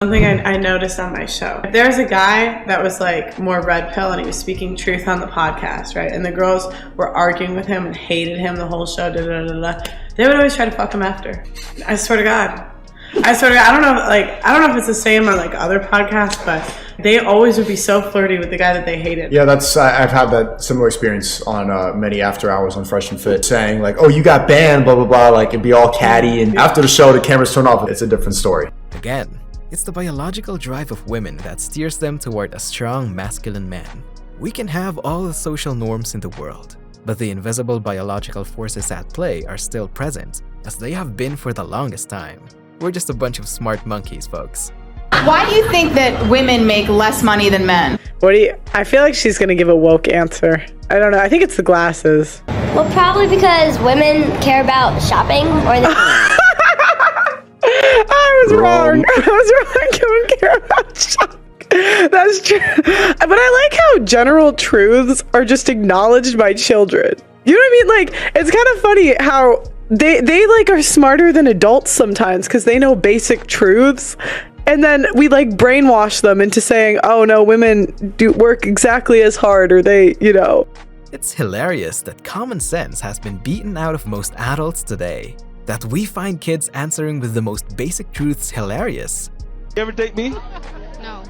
Something I noticed on my show. If there's a guy that was like more red pill and he was speaking truth on the podcast, right? And the girls were arguing with him and hated him the whole show, they would always try to fuck him after. I swear to God. I don't know if it's the same on like other podcasts, but they always would be so flirty with the guy that they hated. Yeah, I've had that similar experience on many after hours on Fresh and Fit, saying like, "Oh, you got banned," blah blah blah, like it'd be all catty, and after the show, the cameras turn off. It's a different story. Again, it's the biological drive of women that steers them toward a strong masculine man. We can have all the social norms in the world, but the invisible biological forces at play are still present, as they have been for the longest time. We're just a bunch of smart monkeys, folks. Why do you think that women make less money than men? I feel like she's gonna give a woke answer. I don't know. I think it's the glasses. Well, probably because women care about shopping or the. I was wrong. Women care about shopping. That's true. But I like how general truths are just acknowledged by children. You know what I mean? Like, it's kind of funny how they like are smarter than adults sometimes because they know basic truths. And then we like brainwash them into saying, oh no, women do work exactly as hard, or they, you know. It's hilarious that common sense has been beaten out of most adults today. That we find kids answering with the most basic truths hilarious. You ever date me? No.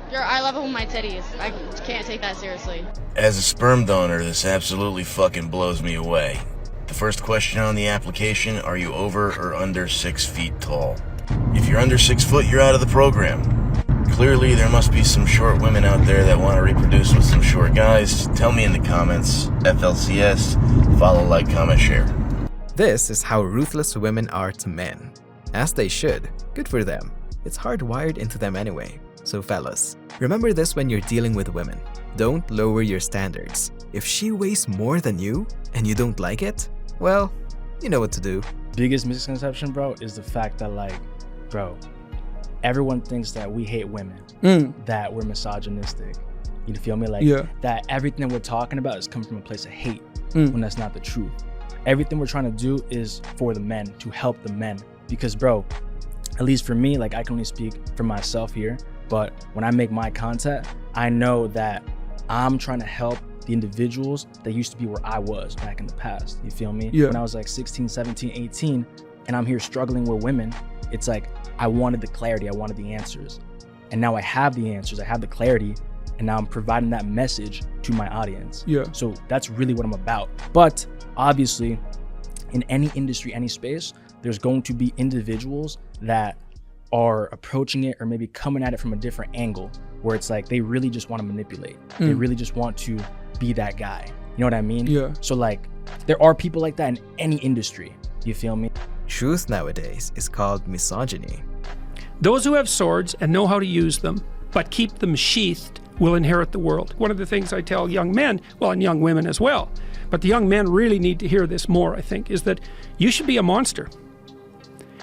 Your eye level with my titties. I can't take that seriously. As a sperm donor, this absolutely fucking blows me away. The first question on the application, are you over or under 6 feet tall? If you're under 6 foot, you're out of the program. Clearly, there must be some short women out there that want to reproduce with some short guys. Tell me in the comments. FLCS, follow, like, comment, share. This is how ruthless women are to men. As they should. Good for them. It's hardwired into them anyway. So fellas, remember this when you're dealing with women. Don't lower your standards. If she weighs more than you and you don't like it, well, you know what to do. Biggest misconception, bro, is the fact that like, bro, everyone thinks that we hate women, that we're misogynistic. You feel me? Like, that everything that we're talking about is coming from a place of hate, when that's not the truth. Everything we're trying to do is for the men, to help the men. Because, bro, at least for me, like I can only speak for myself here, but when I make my content, I know that I'm trying to help the individuals that used to be where I was back in the past. You feel me? When I was like 16, 17, 18, and I'm here struggling with women, it's like I wanted the clarity, I wanted the answers. And now I have the answers, I have the clarity, and now I'm providing that message to my audience. So that's really what I'm about. But obviously, in any industry, any space, there's going to be individuals that are approaching it or maybe coming at it from a different angle, where it's like they really just want to manipulate. They really just want to be that guy. You know what I mean? So like, there are people like that in any industry. You feel me? Truth nowadays is called misogyny. Those who have swords and know how to use them, but keep them sheathed, will inherit the world. One of the things I tell young men, well, and young women as well, but the young men really need to hear this more, I think, is that you should be a monster.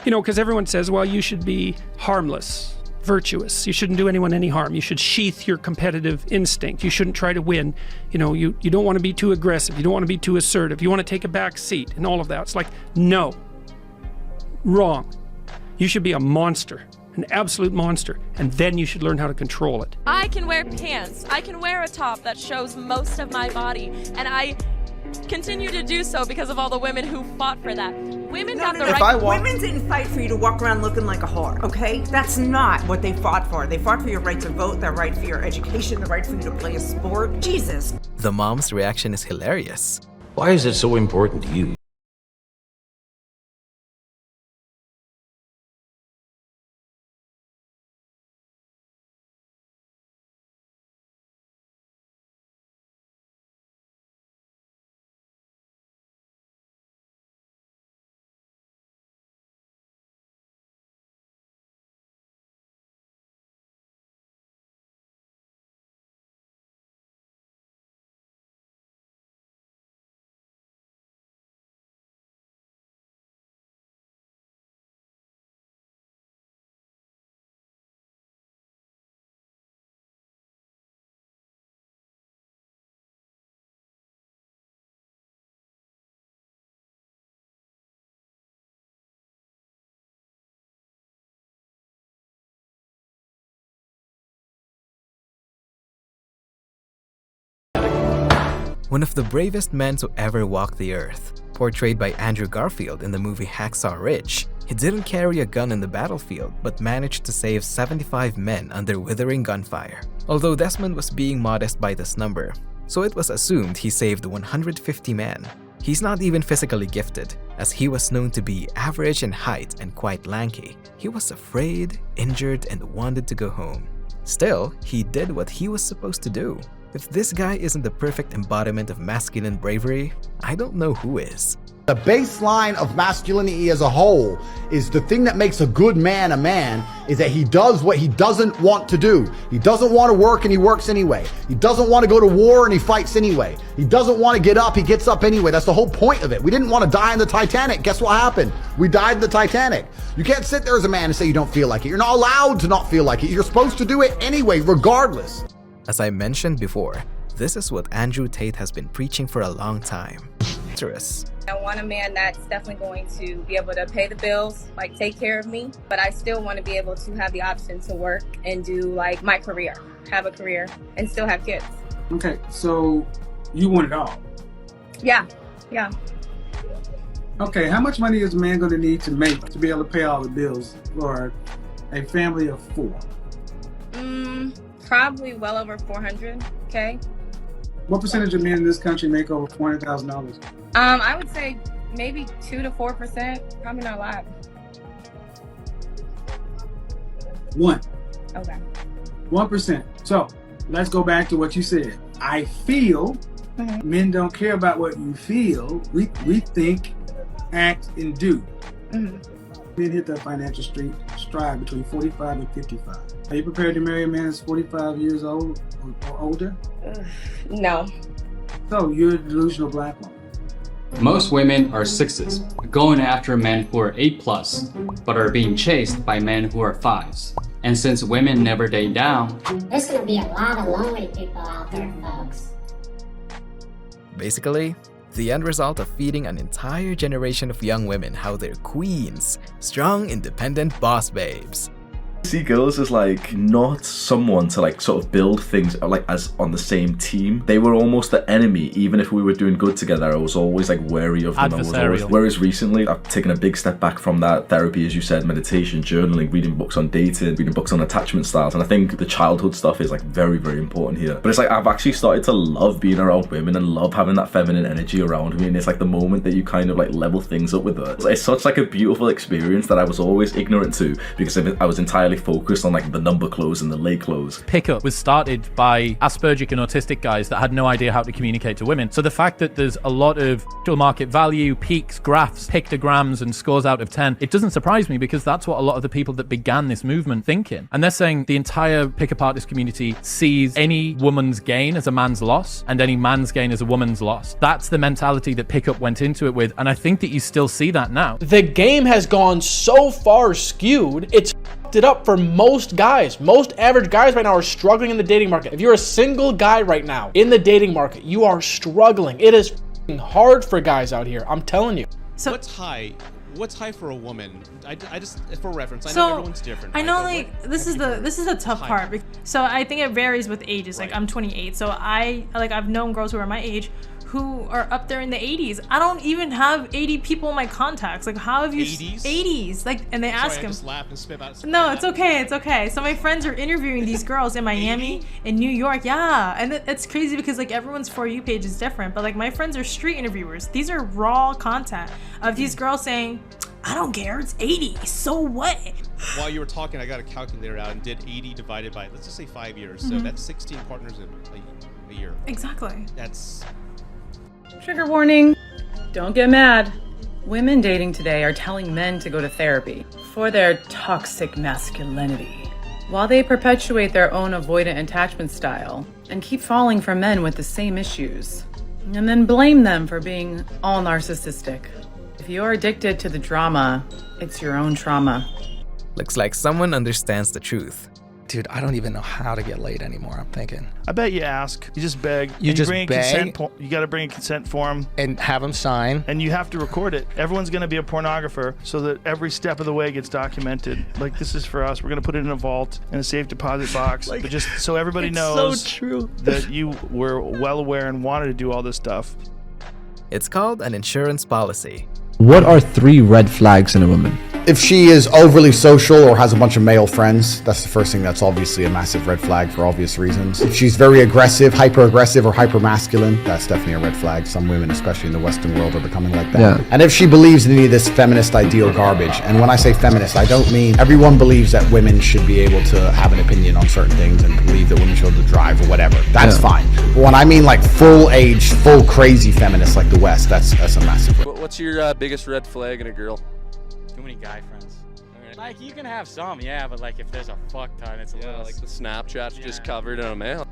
You know, because everyone says, well, you should be harmless, virtuous. You shouldn't do anyone any harm. You should sheath your competitive instinct. You shouldn't try to win. You know, you don't want to be too aggressive. You don't want to be too assertive. You want to take a back seat and all of that. It's like, no, wrong. You should be a monster, an absolute monster, and then you should learn how to control it. I can wear pants. I can wear a top that shows most of my body, and I continue to do so because of all the women who fought for that. Women got the right. Women didn't fight for you to walk around looking like a whore, okay? That's not what they fought for. They fought for your right to vote, the right for your education, the right for you to play a sport. Jesus. The mom's reaction is hilarious. Why is it so important to you? one of the bravest men to ever walk the earth. Portrayed by Andrew Garfield in the movie Hacksaw Ridge, he didn't carry a gun in the battlefield but managed to save 75 men under withering gunfire. Although Desmond was being modest by this number, so it was assumed he saved 150 men. He's not even physically gifted, as he was known to be average in height and quite lanky. He was afraid, injured, and wanted to go home. Still, he did what he was supposed to do. If this guy isn't the perfect embodiment of masculine bravery, I don't know who is. The baseline of masculinity as a whole is the thing that makes a good man a man is that he does what he doesn't want to do. He doesn't want to work and he works anyway. He doesn't want to go to war and he fights anyway. He doesn't want to get up, he gets up anyway. That's the whole point of it. We didn't want to die in the Titanic. Guess what happened? We died in the Titanic. You can't sit there as a man and say you don't feel like it. You're not allowed to not feel like it. You're supposed to do it anyway, regardless. As I mentioned before, this is what Andrew Tate has been preaching for a long time. I want a man that's definitely going to be able to pay the bills, like take care of me, but I still want to be able to have the option to work and do like my career, have a career and still have kids. Okay, so you want it all? Yeah. Okay, how much money is a man going to need to make to be able to pay all the bills for a family of 4? Probably well over 400K. What percentage of men in this country make over $400,000? I would say maybe 2 to 4%. Probably not a lot. 1. Okay. 1%. So let's go back to what you said. I feel men don't care about what you feel. We think, act, and do. Men hit that financial stride between 45 and 55. Are you prepared to marry a man that's 45 years old or older? No. So you're a delusional black woman. Most women are 6s, going after men who are 8+, but are being chased by men who are 5s. And since women never date down, there's gonna be a lot of lonely people out there, folks. Basically, the end result of feeding an entire generation of young women how they're queens, strong, independent boss babes. See girls as like not someone to like sort of build things like as on the same team. They were almost the enemy. Even if we were doing good together, I was always like wary of them. Whereas recently I've taken a big step back from that. Therapy, as you said, meditation, journaling, reading books on dating, reading books on attachment styles, and I think the childhood stuff is like very, very important here. But it's like I've actually started to love being around women and love having that feminine energy around me, and it's like the moment that you kind of like level things up with her. It's such like a beautiful experience that I was always ignorant to because I was entirely focused on like the number clothes and the lay clothes. Pickup was started by Aspergic and autistic guys that had no idea how to communicate to women. So the fact that there's a lot of actual market value, peaks, graphs, pictograms, and scores out of 10, it doesn't surprise me because that's what a lot of the people that began this movement thinking. And they're saying the entire pickup artist community sees any woman's gain as a man's loss and any man's gain as a woman's loss. That's the mentality that pickup went into it with, and I think that you still see that now. The game has gone so far skewed, it's it up for most guys. Most average guys right now are struggling in the dating market. If you're a single guy right now in the dating market, you are struggling. It is hard for guys out here. I'm telling you. So what's high for a woman? I just for reference. I know everyone's different. I know like this is the tough part. So I think it varies with ages. Like I'm 28, so I've known girls who are my age who are up there in the 80s. I don't even have 80 people in my contacts. Like, how have you 80s? Like, and they ask him. No, it's okay. It's okay. So my friends are interviewing these girls in Miami, in New York. Yeah, and it's crazy because like everyone's For You page is different. But like my friends are street interviewers. These are raw content of these girls saying, "I don't care. It's 80. So what?" While you were talking, I got a calculator out and did 80 divided by, let's just say 5 years. So that's 16 partners in a year. Exactly. That's. Trigger warning. Don't get mad. Women dating today are telling men to go to therapy for their toxic masculinity, while they perpetuate their own avoidant attachment style and keep falling for men with the same issues, and then blame them for being all narcissistic. If you're addicted to the drama, it's your own trauma. Looks like someone understands the truth. Dude, I don't even know how to get laid anymore, I'm thinking. I bet you ask. You just beg. You just bring beg? You got to bring a consent form. And have them sign. And you have to record it. Everyone's going to be a pornographer so that every step of the way gets documented. Like, this is for us. We're going to put it in a vault in a safe deposit box. But just so everybody knows so true. that you were well aware and wanted to do all this stuff. It's called an insurance policy. What are 3 red flags in a woman? If she is overly social or has a bunch of male friends, that's the first thing that's obviously a massive red flag for obvious reasons. If she's very aggressive, hyper-aggressive, or hyper-masculine, that's definitely a red flag. Some women, especially in the Western world, are becoming like that. Yeah. And if she believes in any of this feminist ideal garbage, and when I say feminist, I don't mean everyone believes that women should be able to have an opinion on certain things and believe that women should be able to drive or whatever. That's fine. But when I mean like full age, full crazy feminists like the West, that's a massive red. What's your biggest red flag in a girl? Too many guy friends. Like, you can have some, yeah, but like if there's a fuck ton, it's a little... like the Snapchat's just covered in a male.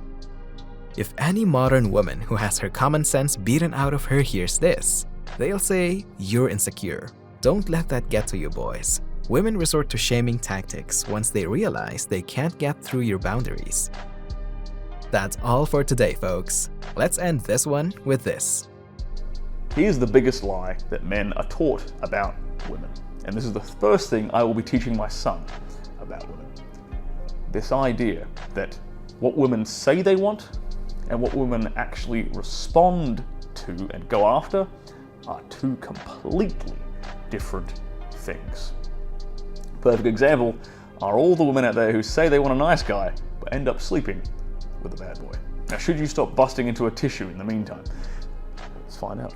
If any modern woman who has her common sense beaten out of her hears this, they'll say, you're insecure. Don't let that get to you, boys. Women resort to shaming tactics once they realize they can't get through your boundaries. That's all for today, folks. Let's end this one with this. Here's the biggest lie that men are taught about women. And this is the first thing I will be teaching my son about women. This idea that what women say they want and what women actually respond to and go after are 2 completely different things. Perfect example are all the women out there who say they want a nice guy but end up sleeping with a bad boy. Now, should you stop busting into a tissue in the meantime? Let's find out.